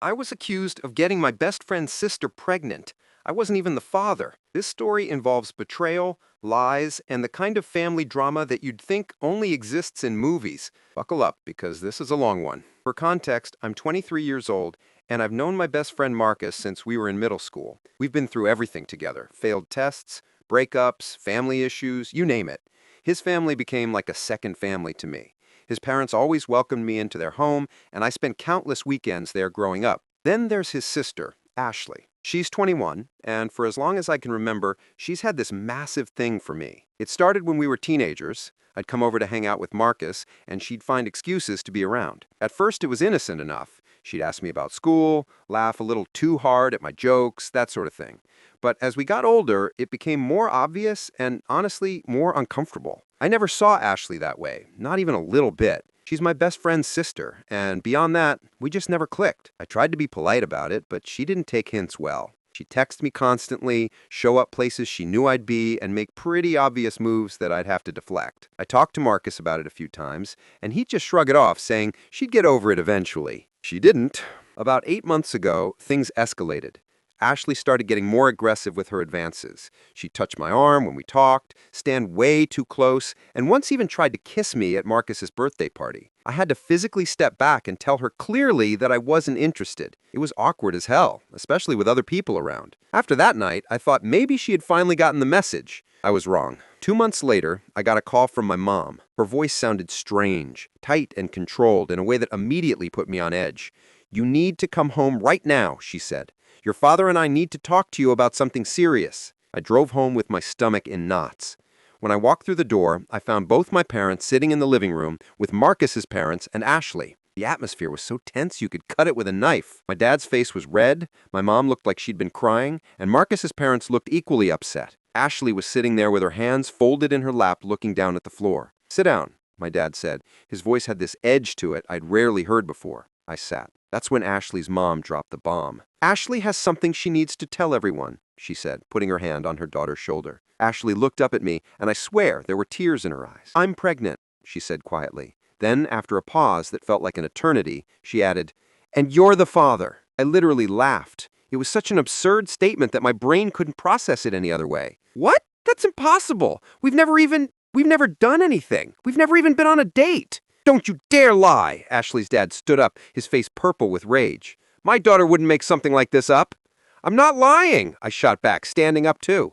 I was accused of getting my best friend's sister pregnant. I wasn't even the father. This story involves betrayal, lies, and the kind of family drama that you'd think only exists in movies. Buckle up, because this is a long one. For context, I'm 23 years old, and I've known my best friend Marcus since we were in middle school. We've been through everything together: failed tests, breakups, family issues, you name it. His family became like a second family to me. His parents always welcomed me into their home, and I spent countless weekends there growing up. Then there's his sister, Ashley. She's 21, and for as long as I can remember, she's had this massive thing for me. It started when we were teenagers. I'd come over to hang out with Marcus, and she'd find excuses to be around. At first, it was innocent enough. She'd ask me about school, laugh a little too hard at my jokes, that sort of thing. But as we got older, it became more obvious and, honestly, more uncomfortable. I never saw Ashley that way, not even a little bit. She's my best friend's sister, and beyond that, we just never clicked. I tried to be polite about it, but she didn't take hints well. She'd text me constantly, show up places she knew I'd be, and make pretty obvious moves that I'd have to deflect. I talked to Marcus about it a few times, and he'd just shrug it off, saying she'd get over it eventually. She didn't. About 8 months ago, things escalated. Ashley started getting more aggressive with her advances. She touched my arm when we talked, stand way too close, and once even tried to kiss me at Marcus's birthday party. I had to physically step back and tell her clearly that I wasn't interested. It was awkward as hell, especially with other people around. After that night, I thought maybe she had finally gotten the message. I was wrong. 2 months later, I got a call from my mom. Her voice sounded strange, tight and controlled in a way that immediately put me on edge. "You need to come home right now," she said. "Your father and I need to talk to you about something serious." I drove home with my stomach in knots. When I walked through the door, I found both my parents sitting in the living room with Marcus's parents and Ashley. The atmosphere was so tense you could cut it with a knife. My dad's face was red, my mom looked like she'd been crying, and Marcus's parents looked equally upset. Ashley was sitting there with her hands folded in her lap looking down at the floor. "Sit down," my dad said. His voice had this edge to it I'd rarely heard before. I sat. That's when Ashley's mom dropped the bomb. "Ashley has something she needs to tell everyone," she said, putting her hand on her daughter's shoulder. Ashley looked up at me, and I swear there were tears in her eyes. "I'm pregnant," she said quietly. Then, after a pause that felt like an eternity, she added, "And you're the father." I literally laughed. It was such an absurd statement that my brain couldn't process it any other way. "What? That's impossible. We've never done anything. We've never even been on a date." "Don't you dare lie!" Ashley's dad stood up, his face purple with rage. "My daughter wouldn't make something like this up." "I'm not lying," I shot back, standing up too.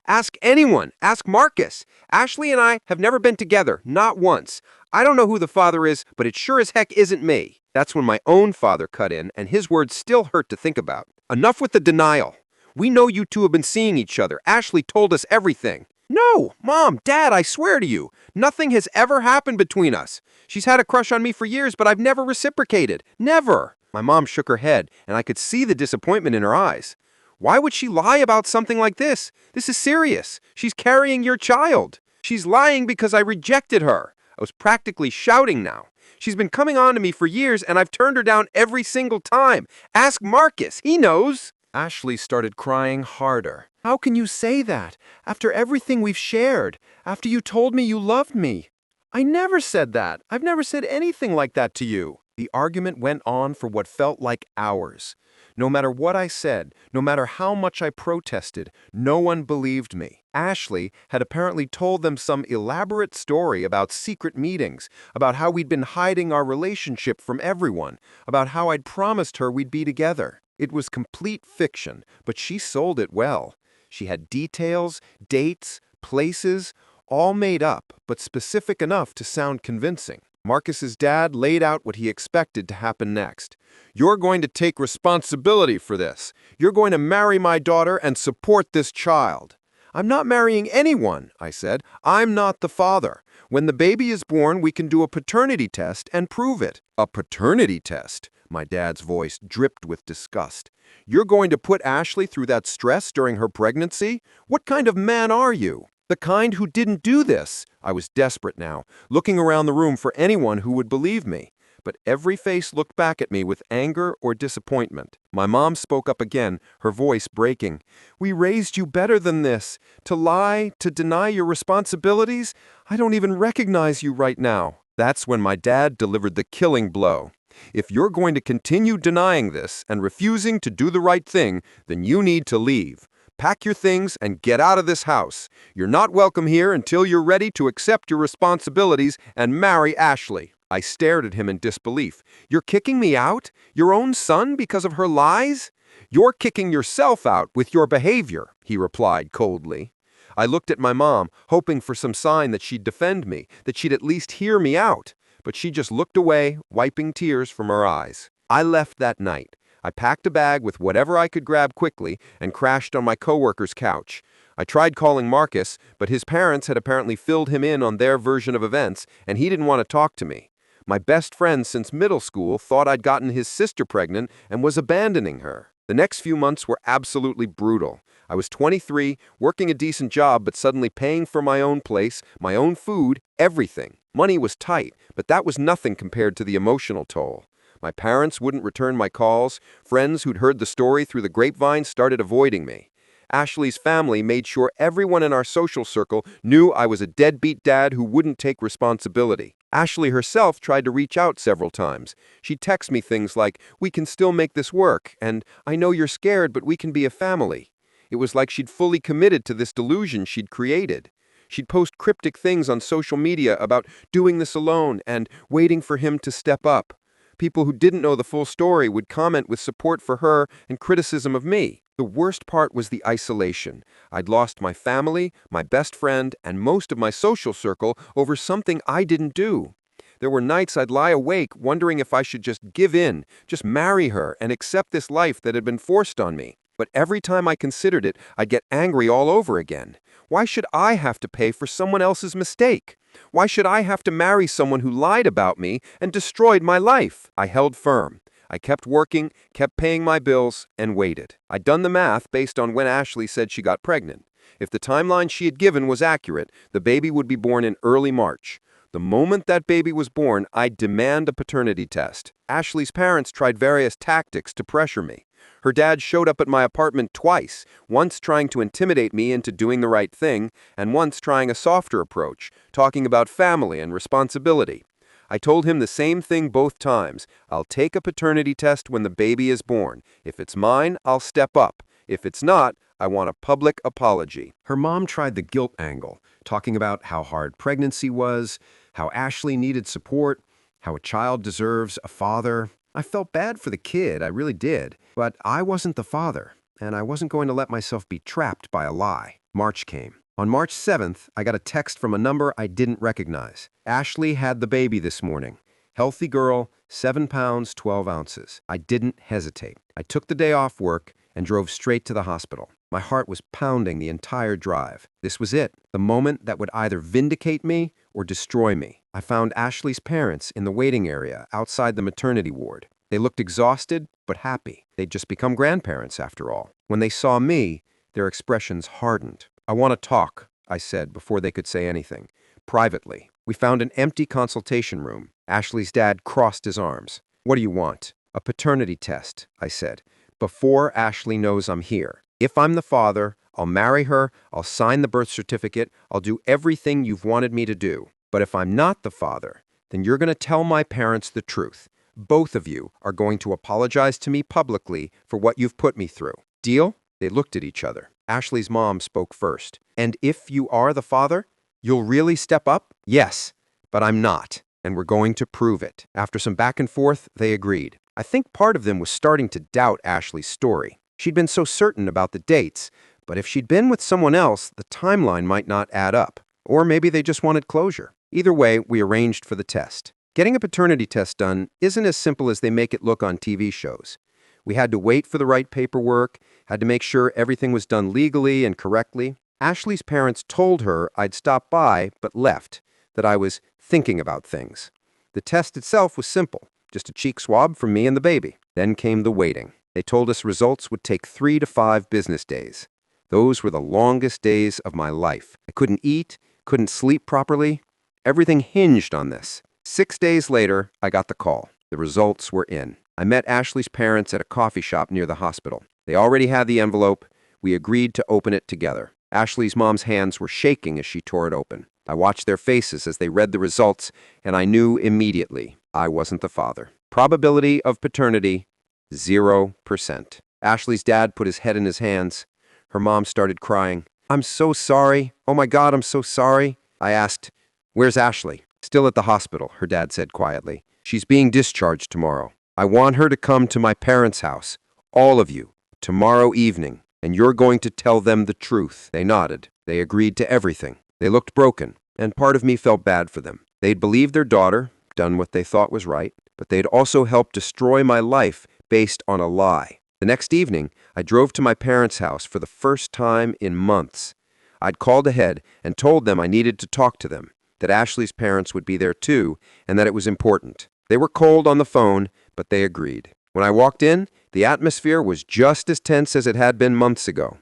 "Ask anyone. Ask Marcus. Ashley and I have never been together, not once. I don't know who the father is, but it sure as heck isn't me." That's when my own father cut in, and his words still hurt to think about. "Enough with the denial. We know you two have been seeing each other. Ashley told us everything." "No, Mom, Dad, I swear to you, nothing has ever happened between us. She's had a crush on me for years, but I've never reciprocated. Never." My mom shook her head, and I could see the disappointment in her eyes. "Why would she lie about something like this? This is serious. She's carrying your child. She's lying because I rejected her." I was practically shouting now. "She's been coming on to me for years, and I've turned her down every single time. Ask Marcus. He knows." Ashley started crying harder. "How can you say that? After everything we've shared, after you told me you loved me." "I never said that. I've never said anything like that to you." The argument went on for what felt like hours. No matter what I said, no matter how much I protested, no one believed me. Ashley had apparently told them some elaborate story about secret meetings, about how we'd been hiding our relationship from everyone, about how I'd promised her we'd be together. It was complete fiction, but she sold it well. She had details, dates, places, all made up, but specific enough to sound convincing. Marcus's dad laid out what he expected to happen next. "You're going to take responsibility for this. You're going to marry my daughter and support this child." "I'm not marrying anyone," I said. "I'm not the father. When the baby is born, we can do a paternity test and prove it." "A paternity test?" My dad's voice dripped with disgust. "You're going to put Ashley through that stress during her pregnancy? What kind of man are you?" "The kind who didn't do this." I was desperate now, looking around the room for anyone who would believe me. But every face looked back at me with anger or disappointment. My mom spoke up again, her voice breaking. "We raised you better than this. To lie, to deny your responsibilities? I don't even recognize you right now." That's when my dad delivered the killing blow. If you're going to continue denying this and refusing to do the right thing, then you need to leave. Pack your things and get out of this house. You're not welcome here until you're ready to accept your responsibilities and marry Ashley." I stared at him in disbelief. "You're kicking me out? Your own son because of her lies?" "You're kicking yourself out with your behavior," he replied coldly. I looked at my mom, hoping for some sign that she'd defend me, that she'd at least hear me out. But she just looked away, wiping tears from her eyes. I left that night. I packed a bag with whatever I could grab quickly and crashed on my coworker's couch. I tried calling Marcus, but his parents had apparently filled him in on their version of events, and he didn't want to talk to me. My best friend since middle school thought I'd gotten his sister pregnant and was abandoning her. The next few months were absolutely brutal. I was 23, working a decent job, but suddenly paying for my own place, my own food, everything. Money was tight, but that was nothing compared to the emotional toll. My parents wouldn't return my calls. Friends who'd heard the story through the grapevine started avoiding me. Ashley's family made sure everyone in our social circle knew I was a deadbeat dad who wouldn't take responsibility. Ashley herself tried to reach out several times. She'd text me things like, "We can still make this work," and "I know you're scared, but we can be a family." It was like she'd fully committed to this delusion she'd created. She'd post cryptic things on social media about doing this alone and waiting for him to step up. People who didn't know the full story would comment with support for her and criticism of me. The worst part was the isolation. I'd lost my family, my best friend, and most of my social circle over something I didn't do. There were nights I'd lie awake wondering if I should just give in, just marry her, and accept this life that had been forced on me. But every time I considered it, I'd get angry all over again. Why should I have to pay for someone else's mistake? Why should I have to marry someone who lied about me and destroyed my life? I held firm. I kept working, kept paying my bills, and waited. I'd done the math based on when Ashley said she got pregnant. If the timeline she had given was accurate, the baby would be born in early March. The moment that baby was born, I'd demand a paternity test. Ashley's parents tried various tactics to pressure me. Her dad showed up at my apartment twice, once trying to intimidate me into doing the right thing, and once trying a softer approach, talking about family and responsibility. I told him the same thing both times. I'll take a paternity test when the baby is born. If it's mine, I'll step up. If it's not, I want a public apology. Her mom tried the guilt angle, talking about how hard pregnancy was, how Ashley needed support, how a child deserves a father. I felt bad for the kid, I really did. But I wasn't the father, and I wasn't going to let myself be trapped by a lie. March came. On March 7th, I got a text from a number I didn't recognize. Ashley had the baby this morning. Healthy girl, 7 pounds, 12 ounces. I didn't hesitate. I took the day off work and drove straight to the hospital. My heart was pounding the entire drive. This was it, the moment that would either vindicate me or destroy me. I found Ashley's parents in the waiting area outside the maternity ward. They looked exhausted, but happy. They'd just become grandparents, after all. When they saw me, their expressions hardened. "I want to talk," I said before they could say anything. Privately. We found an empty consultation room. Ashley's dad crossed his arms. "What do you want?" "A paternity test," I said, "before Ashley knows I'm here. If I'm the father, I'll marry her, I'll sign the birth certificate, I'll do everything you've wanted me to do. But if I'm not the father, then you're going to tell my parents the truth. Both of you are going to apologize to me publicly for what you've put me through. Deal?" They looked at each other. Ashley's mom spoke first. "And if you are the father, you'll really step up?" "Yes, but I'm not, and we're going to prove it." After some back and forth, they agreed. I think part of them was starting to doubt Ashley's story. She'd been so certain about the dates, but if she'd been with someone else, the timeline might not add up. Or maybe they just wanted closure. Either way, we arranged for the test. Getting a paternity test done isn't as simple as they make it look on TV shows. We had to wait for the right paperwork, had to make sure everything was done legally and correctly. Ashley's parents told her I'd stop by, but left, that I was thinking about things. The test itself was simple, just a cheek swab from me and the baby. Then came the waiting. They told us results would take 3 to 5 business days. Those were the longest days of my life. I couldn't eat, couldn't sleep properly. Everything hinged on this. 6 days later, I got the call. The results were in. I met Ashley's parents at a coffee shop near the hospital. They already had the envelope. We agreed to open it together. Ashley's mom's hands were shaking as she tore it open. I watched their faces as they read the results, and I knew immediately I wasn't the father. Probability of paternity, 0%. Ashley's dad put his head in his hands. Her mom started crying. I'm so sorry. Oh my God, I'm so sorry. I asked, where's Ashley? Still at the hospital, her dad said quietly. She's being discharged tomorrow. I want her to come to my parents' house, all of you, tomorrow evening, and you're going to tell them the truth. They nodded. They agreed to everything. They looked broken, and part of me felt bad for them. They'd believed their daughter, done what they thought was right, but they'd also helped destroy my life based on a lie. The next evening, I drove to my parents' house for the first time in months. I'd called ahead and told them I needed to talk to them, that Ashley's parents would be there too, and that it was important. They were cold on the phone, but they agreed. When I walked in, the atmosphere was just as tense as it had been months ago.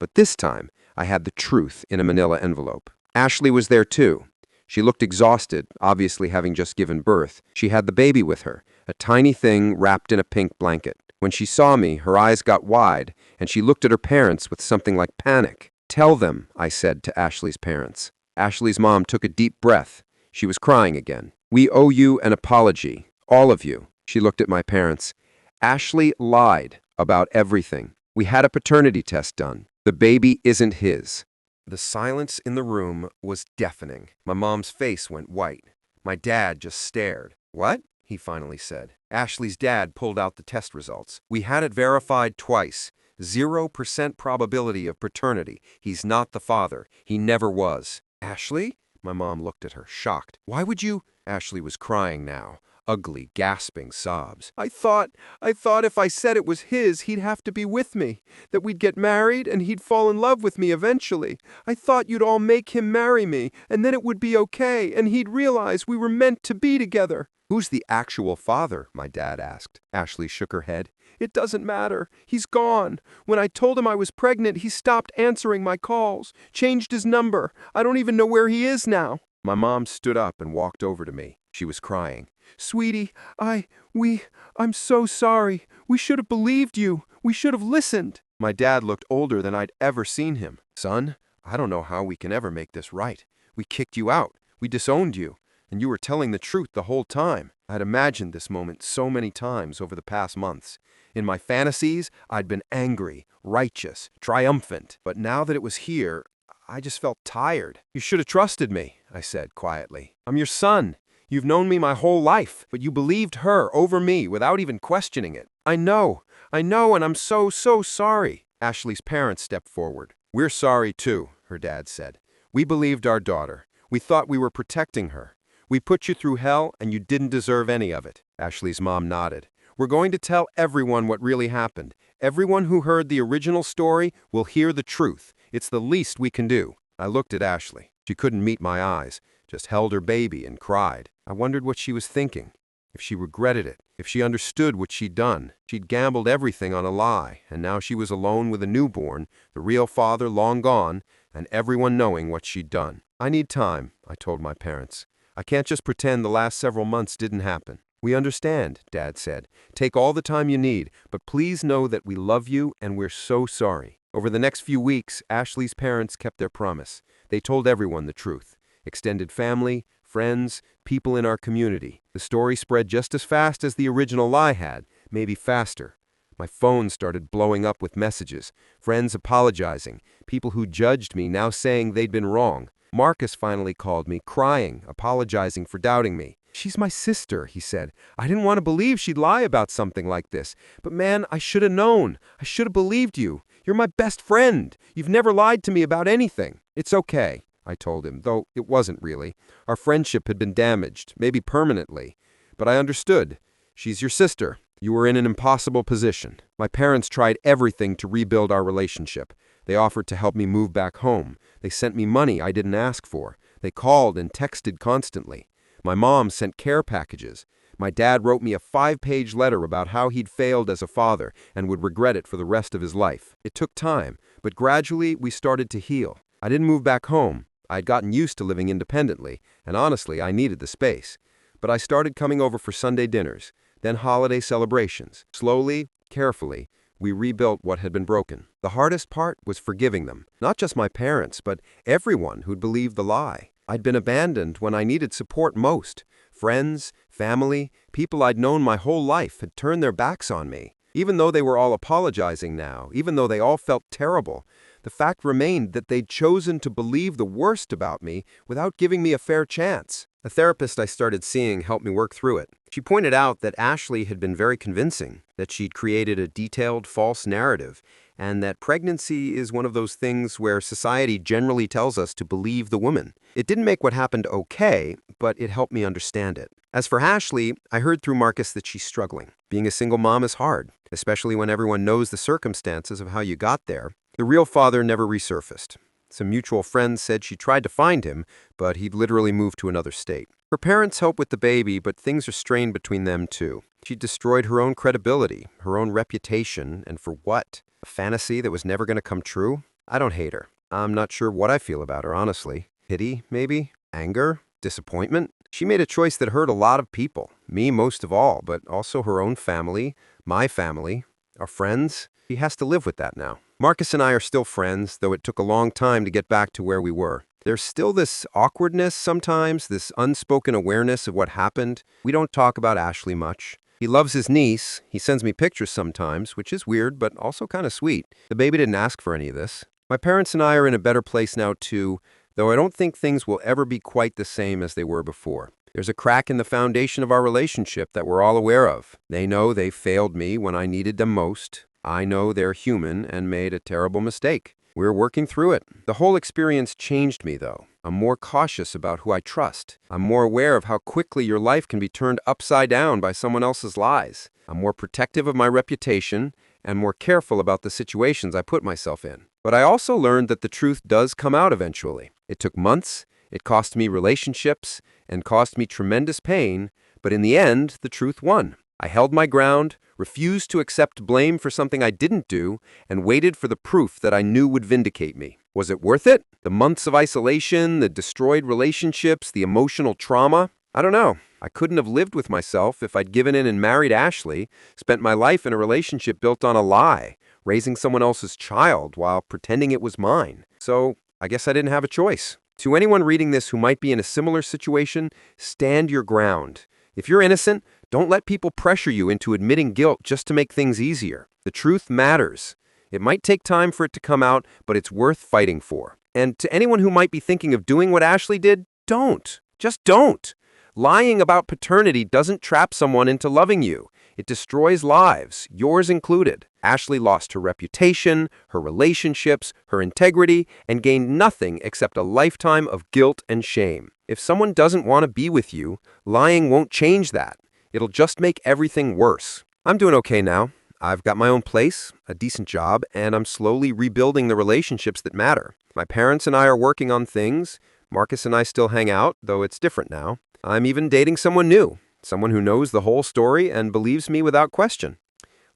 But this time, I had the truth in a manila envelope. Ashley was there too. She looked exhausted, obviously having just given birth. She had the baby with her, a tiny thing wrapped in a pink blanket. When she saw me, her eyes got wide, and she looked at her parents with something like panic. Tell them, I said to Ashley's parents. Ashley's mom took a deep breath. She was crying again. We owe you an apology, all of you. She looked at my parents. Ashley lied about everything. We had a paternity test done. The baby isn't his. The silence in the room was deafening. My mom's face went white. My dad just stared. What? He finally said. Ashley's dad pulled out the test results. We had it verified twice. 0% probability of paternity. He's not the father. He never was. Ashley? My mom looked at her, shocked. Why would you? Ashley was crying now. Ugly, gasping sobs. I thought if I said it was his, he'd have to be with me, that we'd get married and he'd fall in love with me eventually. I thought you'd all make him marry me, and then it would be okay, and he'd realize we were meant to be together. Who's the actual father? My dad asked. Ashley shook her head. It doesn't matter. He's gone. When I told him I was pregnant, he stopped answering my calls, changed his number. I don't even know where he is now. My mom stood up and walked over to me. She was crying. Sweetie, I'm so sorry. We should have believed you. We should have listened. My dad looked older than I'd ever seen him. Son, I don't know how we can ever make this right. We kicked you out. We disowned you. And you were telling the truth the whole time. I'd imagined this moment so many times over the past months. In my fantasies, I'd been angry, righteous, triumphant. But now that it was here, I just felt tired. You should have trusted me, I said quietly. I'm your son. You've known me my whole life, but you believed her over me without even questioning it. I know, and I'm so sorry. Ashley's parents stepped forward. We're sorry too, her dad said. We believed our daughter. We thought we were protecting her. We put you through hell, and you didn't deserve any of it. Ashley's mom nodded. We're going to tell everyone what really happened. Everyone who heard the original story will hear the truth. It's the least we can do. I looked at Ashley. She couldn't meet my eyes, just held her baby and cried. I wondered what she was thinking, if she regretted it, if she understood what she'd done. She'd gambled everything on a lie, and now she was alone with a newborn, the real father long gone, and everyone knowing what she'd done. I need time, I told my parents. I can't just pretend the last several months didn't happen. We understand, Dad said. Take all the time you need, but please know that we love you and we're so sorry. Over the next few weeks, Ashley's parents kept their promise. They told everyone the truth. Extended family, friends, people in our community. The story spread just as fast as the original lie had, maybe faster. My phone started blowing up with messages, friends apologizing, people who judged me now saying they'd been wrong. Marcus finally called me, crying, apologizing for doubting me. She's my sister, he said. I didn't want to believe she'd lie about something like this. But man, I should have known. I should have believed you. You're my best friend. You've never lied to me about anything. It's okay, I told him, though it wasn't really. Our friendship had been damaged, maybe permanently. But I understood. She's your sister. You were in an impossible position. My parents tried everything to rebuild our relationship. They offered to help me move back home. They sent me money I didn't ask for. They called and texted constantly. My mom sent care packages. My dad wrote me a 5-page letter about how he'd failed as a father and would regret it for the rest of his life. It took time, but gradually we started to heal. I didn't move back home. I'd gotten used to living independently, and honestly, I needed the space. But I started coming over for Sunday dinners, then holiday celebrations. Slowly, carefully, we rebuilt what had been broken. The hardest part was forgiving them. Not just my parents, but everyone who'd believed the lie. I'd been abandoned when I needed support most. Friends, family, people I'd known my whole life had turned their backs on me. Even though they were all apologizing now, even though they all felt terrible, the fact remained that they'd chosen to believe the worst about me without giving me a fair chance. A therapist I started seeing helped me work through it. She pointed out that Ashley had been very convincing, that she'd created a detailed false narrative, and that pregnancy is one of those things where society generally tells us to believe the woman. It didn't make what happened okay, but it helped me understand it. As for Ashley, I heard through Marcus that she's struggling. Being a single mom is hard, especially when everyone knows the circumstances of how you got there. The real father never resurfaced. Some mutual friends said she tried to find him, but he'd literally moved to another state. Her parents help with the baby, but things are strained between them too. She destroyed her own credibility, her own reputation, and for what? A fantasy that was never going to come true? I don't hate her. I'm not sure what I feel about her, honestly. Pity, maybe? Anger? Disappointment? She made a choice that hurt a lot of people, me most of all, but also her own family, my family, our friends. She has to live with that now. Marcus and I are still friends, though it took a long time to get back to where we were. There's still this awkwardness sometimes, this unspoken awareness of what happened. We don't talk about Ashley much. He loves his niece. He sends me pictures sometimes, which is weird, but also kind of sweet. The baby didn't ask for any of this. My parents and I are in a better place now too, though I don't think things will ever be quite the same as they were before. There's a crack in the foundation of our relationship that we're all aware of. They know they failed me when I needed them most. I know they're human and made a terrible mistake. We're working through it. The whole experience changed me, though. I'm more cautious about who I trust. I'm more aware of how quickly your life can be turned upside down by someone else's lies. I'm more protective of my reputation and more careful about the situations I put myself in. But I also learned that the truth does come out eventually. It took months, it cost me relationships, and cost me tremendous pain, but in the end, the truth won. I held my ground, refused to accept blame for something I didn't do, and waited for the proof that I knew would vindicate me. Was it worth it? The months of isolation, the destroyed relationships, the emotional trauma? I don't know. I couldn't have lived with myself if I'd given in and married Ashley, spent my life in a relationship built on a lie, raising someone else's child while pretending it was mine. So I guess I didn't have a choice. To anyone reading this who might be in a similar situation, stand your ground. If you're innocent, don't let people pressure you into admitting guilt just to make things easier. The truth matters. It might take time for it to come out, but it's worth fighting for. And to anyone who might be thinking of doing what Ashley did, don't. Just don't. Lying about paternity doesn't trap someone into loving you. It destroys lives, yours included. Ashley lost her reputation, her relationships, her integrity, and gained nothing except a lifetime of guilt and shame. If someone doesn't want to be with you, lying won't change that. It'll just make everything worse. I'm doing okay now. I've got my own place, a decent job, and I'm slowly rebuilding the relationships that matter. My parents and I are working on things. Marcus and I still hang out, though it's different now. I'm even dating someone new, someone who knows the whole story and believes me without question.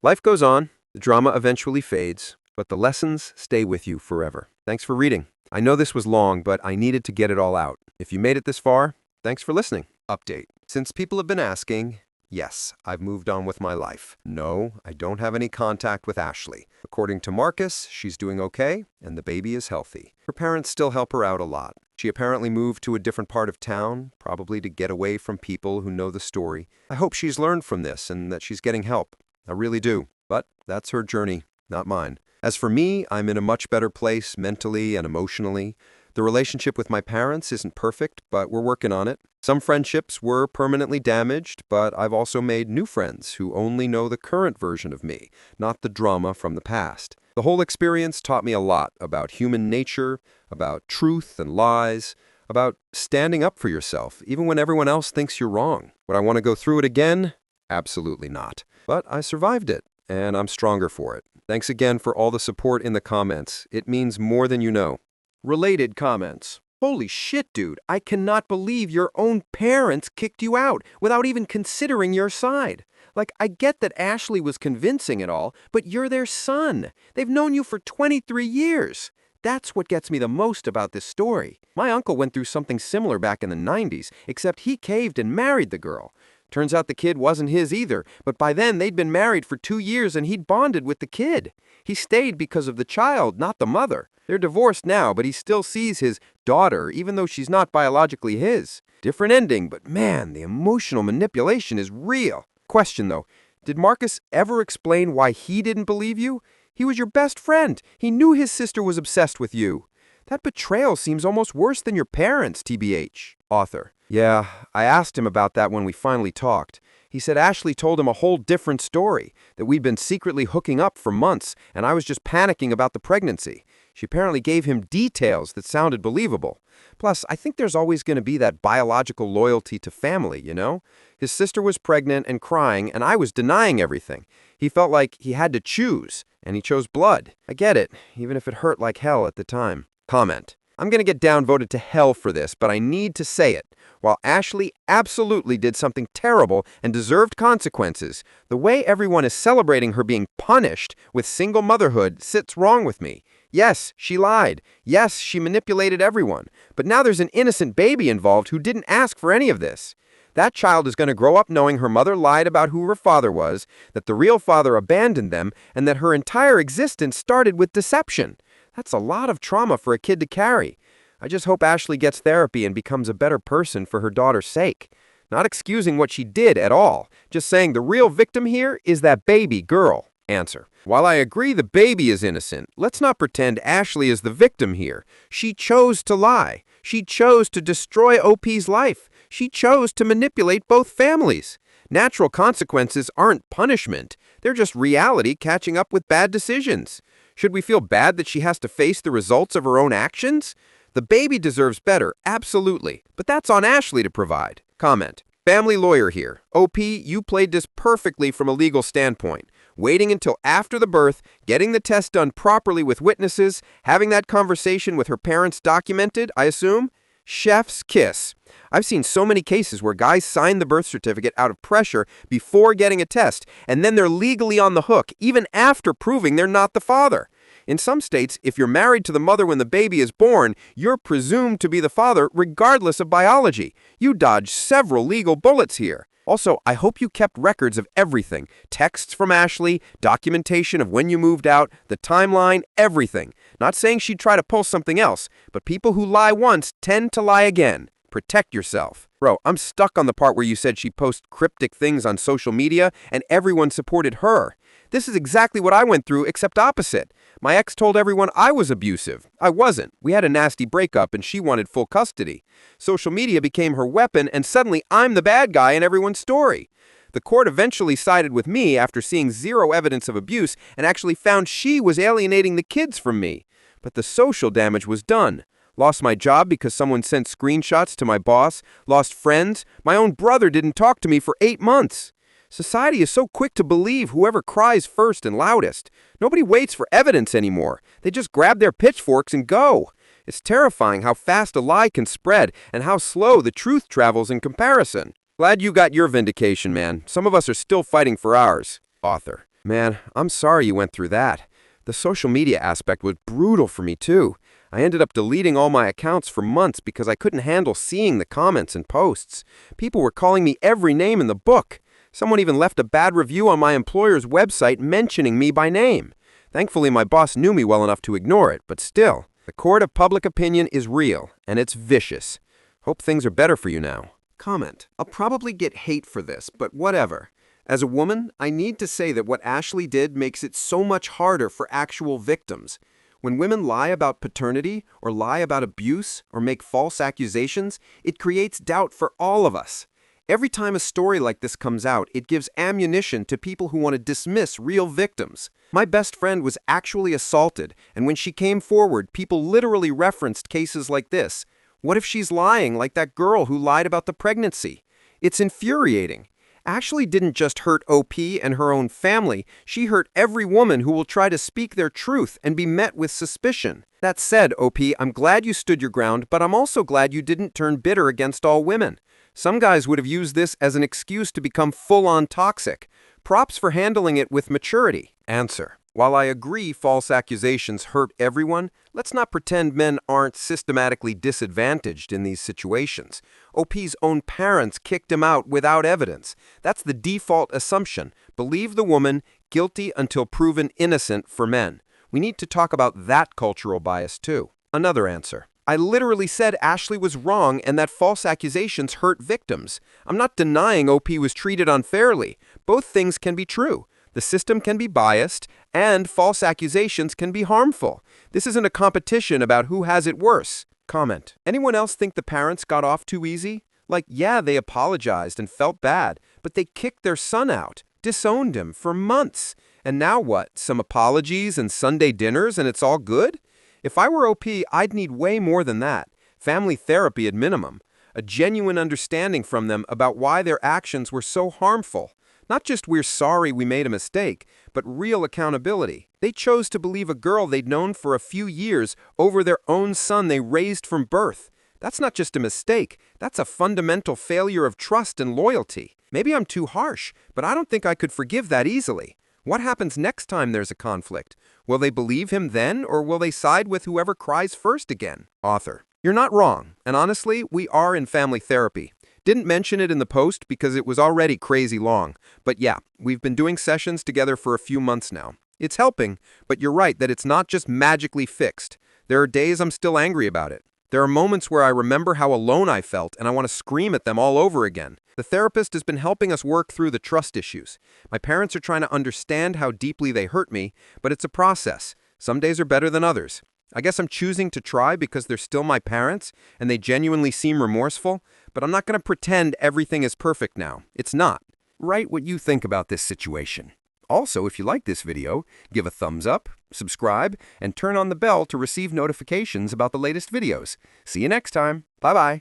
Life goes on, the drama eventually fades, but the lessons stay with you forever. Thanks for reading. I know this was long, but I needed to get it all out. If you made it this far, thanks for listening. Update. Since people have been asking, yes, I've moved on with my life. No, I don't have any contact with Ashley. According to Marcus, she's doing okay, and the baby is healthy. Her parents still help her out a lot. She apparently moved to a different part of town, probably to get away from people who know the story. I hope she's learned from this and that she's getting help. I really do. But that's her journey, not mine. As for me, I'm in a much better place mentally and emotionally. The relationship with my parents isn't perfect, but we're working on it. Some friendships were permanently damaged, but I've also made new friends who only know the current version of me, not the drama from the past. The whole experience taught me a lot about human nature, about truth and lies, about standing up for yourself, even when everyone else thinks you're wrong. Would I want to go through it again? Absolutely not. But I survived it, and I'm stronger for it. Thanks again for all the support in the comments. It means more than you know. Related comments. Holy shit, dude. I cannot believe your own parents kicked you out without even considering your side. Like, I get that Ashley was convincing and all, but you're their son. They've known you for 23 years. That's what gets me the most about this story. My uncle went through something similar back in the 90s, except he caved and married the girl. Turns out the kid wasn't his either, but by then they'd been married for 2 years and he'd bonded with the kid. He stayed because of the child, not the mother. They're divorced now, but he still sees his daughter, even though she's not biologically his. Different ending, but man, the emotional manipulation is real. Question though, did Marcus ever explain why he didn't believe you? He was your best friend. He knew his sister was obsessed with you. That betrayal seems almost worse than your parents, TBH. Author. Yeah, I asked him about that when we finally talked. He said Ashley told him a whole different story, that we'd been secretly hooking up for months, and I was just panicking about the pregnancy. She apparently gave him details that sounded believable. Plus, I think there's always going to be that biological loyalty to family, you know? His sister was pregnant and crying, and I was denying everything. He felt like he had to choose, and he chose blood. I get it, even if it hurt like hell at the time. Comment. I'm going to get downvoted to hell for this, but I need to say it. While Ashley absolutely did something terrible and deserved consequences, the way everyone is celebrating her being punished with single motherhood sits wrong with me. Yes, she lied. Yes, she manipulated everyone. But now there's an innocent baby involved who didn't ask for any of this. That child is going to grow up knowing her mother lied about who her father was, that the real father abandoned them, and that her entire existence started with deception. That's a lot of trauma for a kid to carry. I just hope Ashley gets therapy and becomes a better person for her daughter's sake. Not excusing what she did at all, just saying the real victim here is that baby girl. Answer. While I agree the baby is innocent, let's not pretend Ashley is the victim here. She chose to lie. She chose to destroy OP's life. She chose to manipulate both families. Natural consequences aren't punishment. They're just reality catching up with bad decisions. Should we feel bad that she has to face the results of her own actions? The baby deserves better, absolutely, but that's on Ashley to provide. Comment. Family lawyer here. OP, you played this perfectly from a legal standpoint. Waiting until after the birth, getting the test done properly with witnesses, having that conversation with her parents documented, I assume? Chef's kiss. I've seen so many cases where guys sign the birth certificate out of pressure before getting a test, and then they're legally on the hook, even after proving they're not the father. In some states, if you're married to the mother when the baby is born, you're presumed to be the father regardless of biology. You dodged several legal bullets here. Also, I hope you kept records of everything. Texts from Ashley, documentation of when you moved out, the timeline, everything. Not saying she'd try to pull something else, but people who lie once tend to lie again. Protect yourself. Bro, I'm stuck on the part where you said she posts cryptic things on social media and everyone supported her. This is exactly what I went through, except opposite. My ex told everyone I was abusive. I wasn't. We had a nasty breakup and she wanted full custody. Social media became her weapon and suddenly I'm the bad guy in everyone's story. The court eventually sided with me after seeing zero evidence of abuse and actually found she was alienating the kids from me. But the social damage was done. Lost my job because someone sent screenshots to my boss, lost friends, my own brother didn't talk to me for 8 months. Society is so quick to believe whoever cries first and loudest. Nobody waits for evidence anymore. They just grab their pitchforks and go. It's terrifying how fast a lie can spread and how slow the truth travels in comparison. Glad you got your vindication, man. Some of us are still fighting for ours. Author. Man, I'm sorry you went through that. The social media aspect was brutal for me too. I ended up deleting all my accounts for months because I couldn't handle seeing the comments and posts. People were calling me every name in the book. Someone even left a bad review on my employer's website mentioning me by name. Thankfully, my boss knew me well enough to ignore it, but still, the court of public opinion is real, and it's vicious. Hope things are better for you now. Comment. I'll probably get hate for this, but whatever. As a woman, I need to say that what Ashley did makes it so much harder for actual victims. When women lie about paternity, or lie about abuse, or make false accusations, it creates doubt for all of us. Every time a story like this comes out, it gives ammunition to people who want to dismiss real victims. My best friend was actually assaulted, and when she came forward, people literally referenced cases like this. What if she's lying like that girl who lied about the pregnancy? It's infuriating. Ashley didn't just hurt OP and her own family, she hurt every woman who will try to speak their truth and be met with suspicion. That said, OP, I'm glad you stood your ground, but I'm also glad you didn't turn bitter against all women. Some guys would have used this as an excuse to become full-on toxic. Props for handling it with maturity. Answer. While I agree false accusations hurt everyone, let's not pretend men aren't systematically disadvantaged in these situations. OP's own parents kicked him out without evidence. That's the default assumption. Believe the woman, guilty until proven innocent for men. We need to talk about that cultural bias too. Another answer. I literally said Ashley was wrong and that false accusations hurt victims. I'm not denying OP was treated unfairly. Both things can be true. The system can be biased, and false accusations can be harmful. This isn't a competition about who has it worse. Comment. Anyone else think the parents got off too easy? Like, yeah, they apologized and felt bad, but they kicked their son out, disowned him for months. And now what? Some apologies and Sunday dinners and it's all good? If I were OP, I'd need way more than that. Family therapy at minimum. A genuine understanding from them about why their actions were so harmful. Not just we're sorry we made a mistake, but real accountability. They chose to believe a girl they'd known for a few years over their own son they raised from birth. That's not just a mistake, that's a fundamental failure of trust and loyalty. Maybe I'm too harsh, but I don't think I could forgive that easily. What happens next time there's a conflict? Will they believe him then, or will they side with whoever cries first again? Author. You're not wrong, and honestly, we are in family therapy. Didn't mention it in the post because it was already crazy long. But yeah, we've been doing sessions together for a few months now. It's helping, but you're right that it's not just magically fixed. There are days I'm still angry about it. There are moments where I remember how alone I felt and I want to scream at them all over again. The therapist has been helping us work through the trust issues. My parents are trying to understand how deeply they hurt me, but it's a process. Some days are better than others. I guess I'm choosing to try because they're still my parents and they genuinely seem remorseful, but I'm not going to pretend everything is perfect now. It's not. Write what you think about this situation. Also, if you like this video, give a thumbs up, subscribe, and turn on the bell to receive notifications about the latest videos. See you next time. Bye-bye.